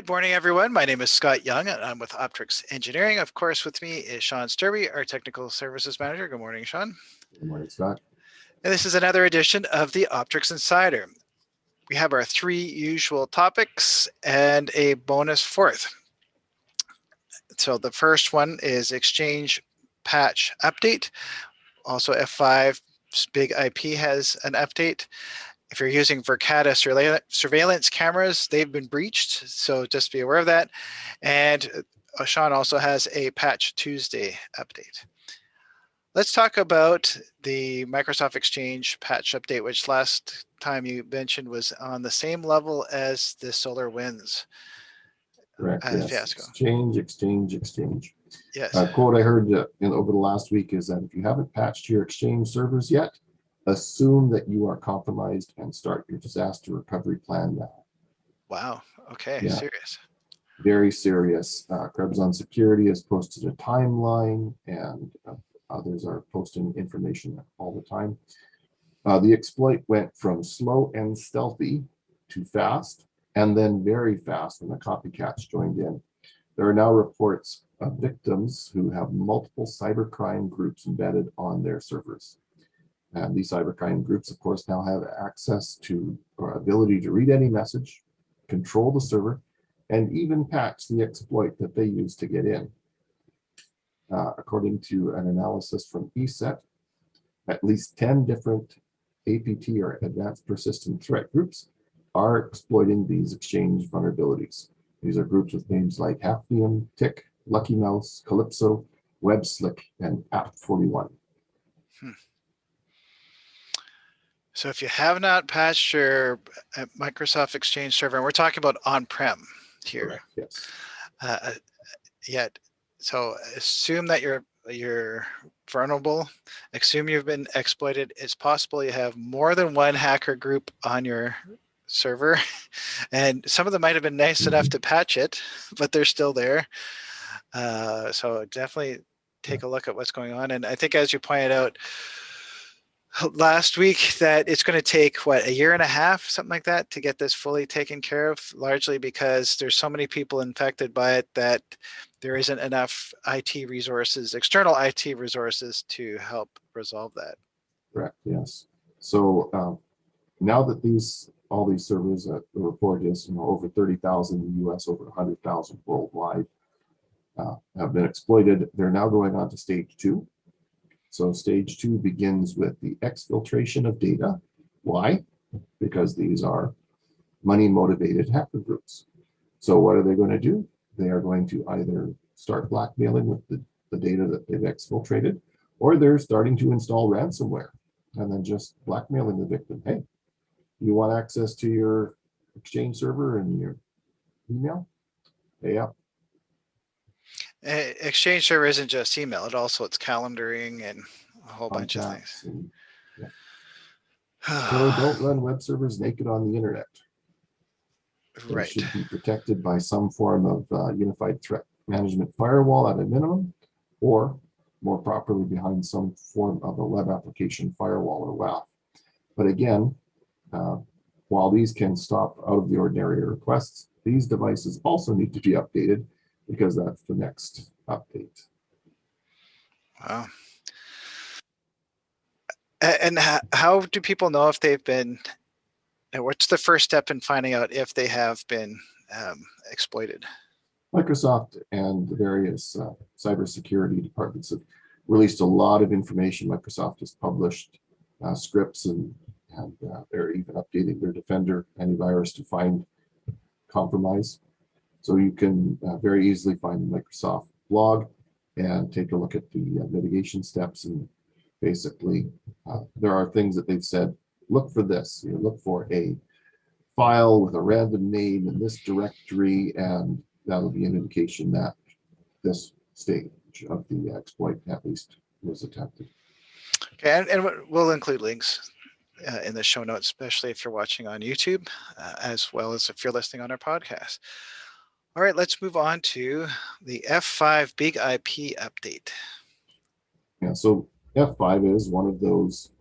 Good morning, everyone. My name is Scott Young, and I'm with Optrics Engineering. Of course, with me is Sean Sturby, our Technical Services Manager. Good morning, Sean. Good morning, Scott. And this is another edition of the Optrics Insider. We have our three usual topics and a bonus fourth. So the first one is Exchange Patch Update. Also, F5's Big IP has an update. If you're using Verkada surveillance cameras, they've been breached, so just be aware of that. And Sean also has a Patch Tuesday update. Let's talk about the Microsoft Exchange patch update, which last time you mentioned was on the same level as the SolarWinds Correct. fiasco. Exchange. Yes. A quote I heard over the last week is that if you haven't patched your Exchange servers yet, assume that you are compromised and start your disaster recovery plan now. Wow. Okay. Yeah. Serious. Very serious. Krebs on Security has posted a timeline, and others are posting information all the time. The exploit went from slow and stealthy to fast, and then very fast when the copycats joined in. There are now reports of victims who have multiple cybercrime groups embedded on their servers. And these cybercrime groups, of course, now have access to or ability to read any message, control the server, and even patch the exploit that they use to get in. According to an analysis from ESET, at least 10 different APT or Advanced Persistent Threat groups are exploiting these Exchange vulnerabilities. These are groups with names like Hafnium, Tick, Lucky Mouse, Calypso, WebSlick, and App41. So if you have not patched your Microsoft Exchange server, and we're talking about on-prem here. Correct, yes. Yet, so assume that you're vulnerable. Assume you've been exploited. It's possible you have more than one hacker group on your server, and some of them might have been nice enough to patch it, but they're still there. So definitely take a look at what's going on. And I think, as you pointed out last week, that it's going to take a year and a half, something like that, to get this fully taken care of, largely because there's so many people infected by it that there isn't enough IT resources, external IT resources, to help resolve that. Correct, yes. So now that all these servers, the report is over 30,000 in the US, over 100,000 worldwide, have been exploited, they're now going on to stage 2. So stage 2 begins with the exfiltration of data. Why? Because these are money-motivated hacker groups. So what are they going to do? They are going to either start blackmailing with the data that they've exfiltrated, or they're starting to install ransomware and then just blackmailing the victim. Hey, you want access to your Exchange server and your email? Pay up. Exchange server isn't just email; it's calendaring and a whole bunch of things. So don't run web servers naked on the internet. They Right. should be protected by some form of unified threat management firewall at a minimum, or more properly behind some form of a web application firewall or WAF. But again, while these can stop out of the ordinary requests, these devices also need to be updated, because that's the next update. Wow. And how do people know if they've been, what's the first step in finding out if they have been exploited? Microsoft and the various cybersecurity departments have released a lot of information. Microsoft has published scripts, and they're even updating their Defender antivirus to find compromise. So you can very easily find the Microsoft blog and take a look at the mitigation steps. And basically, there are things that they've said, look for this. Look for a file with a random name in this directory, and that'll be an indication that this stage of the exploit at least was attempted. Okay, and we'll include links in the show notes, especially if you're watching on YouTube, as well as if you're listening on our podcast. All right, let's move on to the F5 Big IP update. Yeah, so F5 is one of those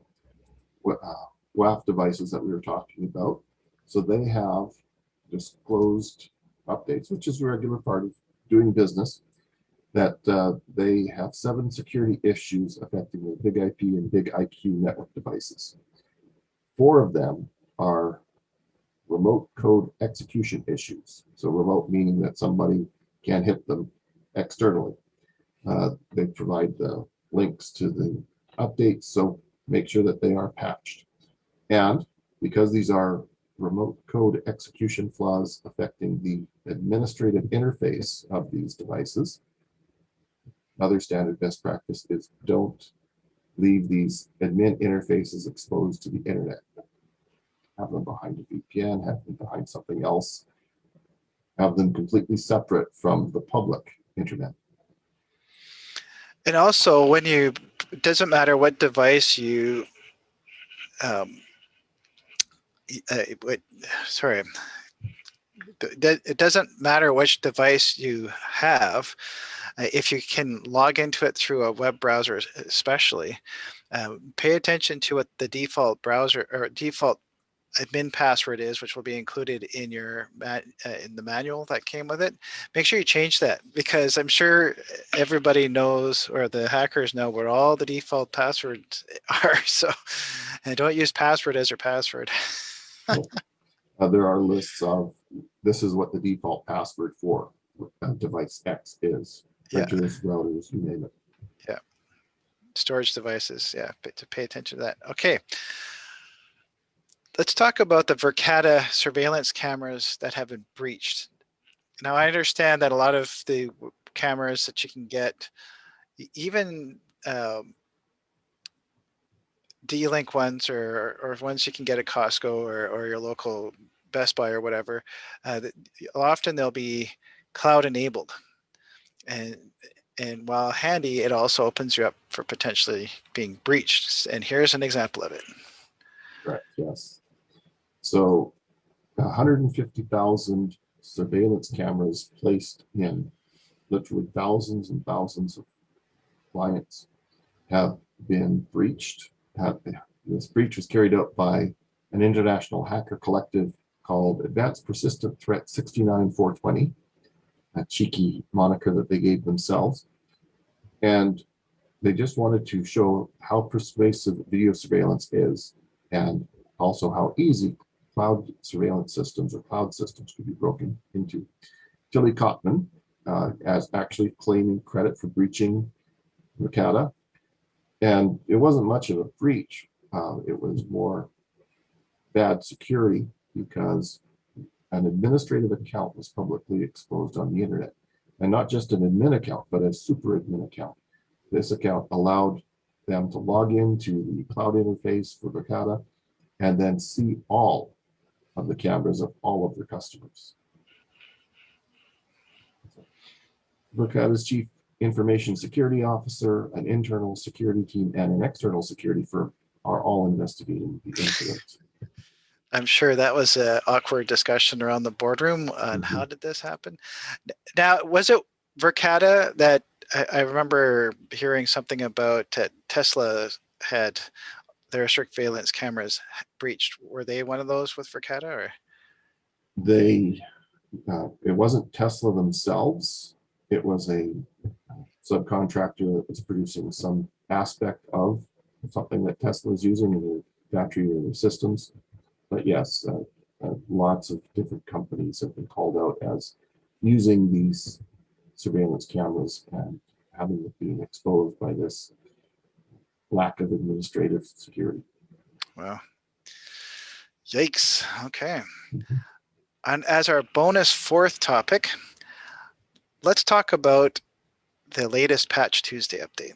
WAF devices that we were talking about. So they have disclosed updates, which is a regular part of doing business, that they have 7 security issues affecting the Big IP and Big IQ network devices. 4 of them are remote code execution issues. So remote meaning that somebody can hit them externally. They provide the links to the updates, so make sure that they are patched. And because these are remote code execution flaws affecting the administrative interface of these devices, another standard best practice is don't leave these admin interfaces exposed to the internet. Have them behind a VPN, have them behind something else, have them completely separate from the public internet. And also, when you, it doesn't matter what device you, sorry, it doesn't matter which device you have. If you can log into it through a web browser, especially, pay attention to what the default browser or default admin password is, which will be included in your in the manual that came with it. Make sure you change that, because I'm sure everybody knows, or the hackers know, what all the default passwords are. So, and don't use password as your password. There are lists of, this is what the default password for device X is. Printers, routers, you name it. Yeah. Storage devices. Yeah, to pay attention to that. Okay. Let's talk about the Verkada surveillance cameras that have been breached. Now, I understand that a lot of the cameras that you can get, even D-Link ones, or ones you can get at Costco or your local Best Buy or whatever, often they'll be cloud enabled. And while handy, it also opens you up for potentially being breached. And here's an example of it. Correct, yes. So 150,000 surveillance cameras placed in literally thousands and thousands of clients have been breached. This breach was carried out by an international hacker collective called Advanced Persistent Threat 69420, a cheeky moniker that they gave themselves. And they just wanted to show how persuasive video surveillance is, and also how easy cloud surveillance systems or cloud systems could be broken into. Tilly Cotman, as actually claiming credit for breaching Verkada. And it wasn't much of a breach. It was more bad security, because an administrative account was publicly exposed on the internet. And not just an admin account, but a super admin account. This account allowed them to log into the cloud interface for Verkada and then see all of the cameras of all of their customers. Verkada's chief information security officer, an internal security team, and an external security firm are all investigating the incident. I'm sure that was an awkward discussion around the boardroom on how did this happen. Now, was it Verkada that I remember hearing something about Tesla had their surveillance cameras breached? Were they one of those with Verkada, or? They, it wasn't Tesla themselves. It was a subcontractor that was producing some aspect of something that Tesla is using in their factory or their systems. But yes, lots of different companies have been called out as using these surveillance cameras and having it being exposed by this lack of administrative security. Well, yikes. Okay. And as our bonus fourth topic, let's talk about the latest Patch Tuesday update.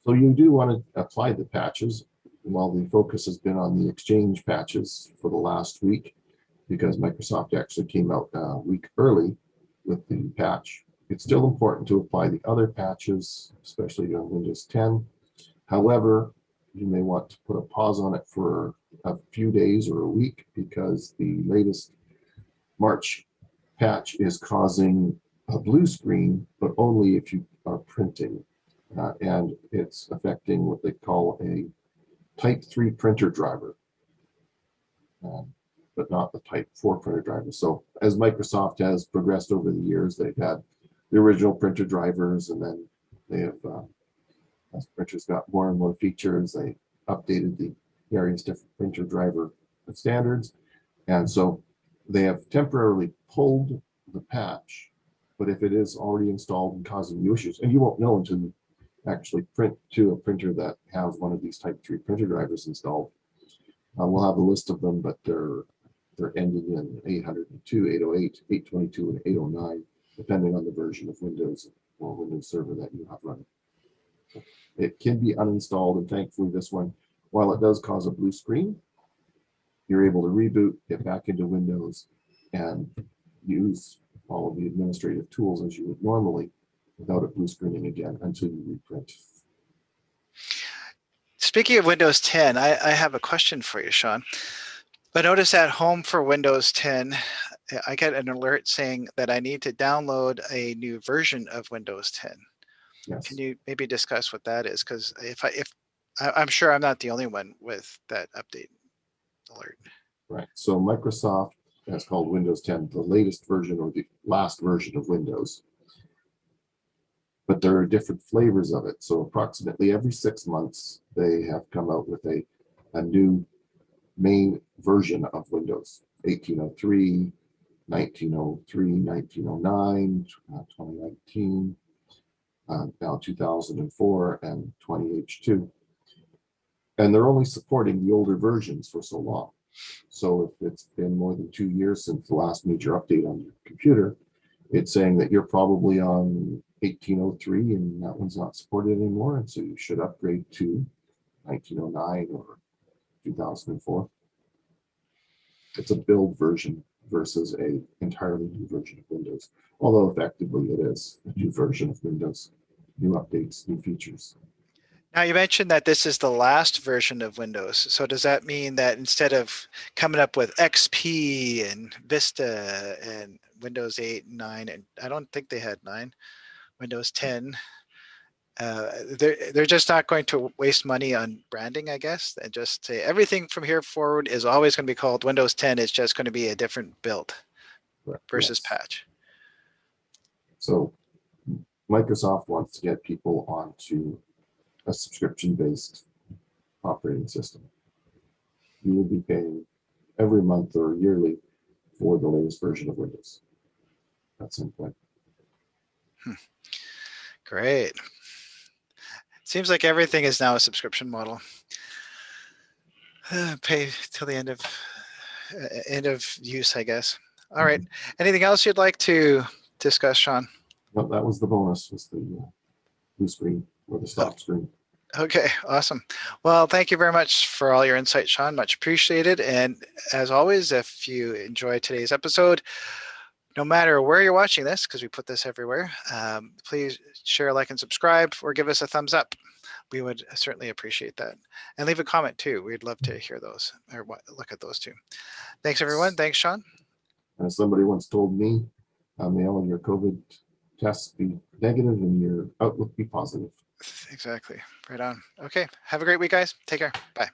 So you do want to apply the patches, while the focus has been on the Exchange patches for the last week, because Microsoft actually came out a week early with the patch. It's still important to apply the other patches, especially on Windows 10. However, you may want to put a pause on it for a few days or a week, because the latest March patch is causing a blue screen, but only if you are printing. And it's affecting what they call a Type 3 printer driver. but not the Type 4 printer drivers. So as Microsoft has progressed over the years, they've had the original printer drivers, and then they have, as printers got more and more features, they updated the various different printer driver standards. And so they have temporarily pulled the patch, but if it is already installed and causing you issues, and you won't know until you actually print to a printer that has one of these Type 3 printer drivers installed. We'll have a list of them, but they're ending in 802, 808, 822, and 809, depending on the version of Windows or Windows Server that you have running. So it can be uninstalled, and thankfully this one, while it does cause a blue screen, you're able to reboot, get back into Windows, and use all of the administrative tools as you would normally without it blue screening again until you reprint. Speaking of Windows 10, I have a question for you, Sean. I notice at home for Windows 10, I get an alert saying that I need to download a new version of Windows 10. Yes. Can you maybe discuss what that is? Because I'm sure I'm not the only one with that update alert. Right. So Microsoft has called Windows 10 the latest version or the last version of Windows. But there are different flavors of it. So approximately every 6 months, they have come out with a new main version of Windows. 1803, 1903, 1909, 2019, now 2004, and 20H2. And they're only supporting the older versions for so long. So if it's been more than 2 years since the last major update on your computer, it's saying that you're probably on 1803 and that one's not supported anymore. And so you should upgrade to 1909 or 2004. It's a build version versus a entirely new version of Windows. Although effectively it is a new version of Windows, new updates, new features. Now you mentioned that this is the last version of Windows. So does that mean that instead of coming up with XP and Vista and Windows 8 and 9, and I don't think they had 9, Windows 10, they're just not going to waste money on branding, I guess, and just say everything from here forward is always going to be called Windows 10. It's just going to be a different build versus Yes. patch. So Microsoft wants to get people onto a subscription-based operating system. You will be paying every month or yearly for the latest version of Windows. That's simple. Great. Seems like everything is now a subscription model. Pay till the end of use, I guess. All right. Anything else you'd like to discuss, Sean? No, that was the bonus, was the blue screen or the stop screen. Okay, awesome. Well, thank you very much for all your insight, Sean. Much appreciated. And as always, if you enjoyed today's episode, no matter where you're watching this, because we put this everywhere, please share, like, and subscribe, or give us a thumbs up. We would certainly appreciate that. And leave a comment too. We'd love to hear those or look at those too. Thanks, everyone. Thanks, Sean. As somebody once told me, may all of your COVID tests be negative and your outlook be positive. Exactly. Right on. Okay. Have a great week, guys. Take care. Bye.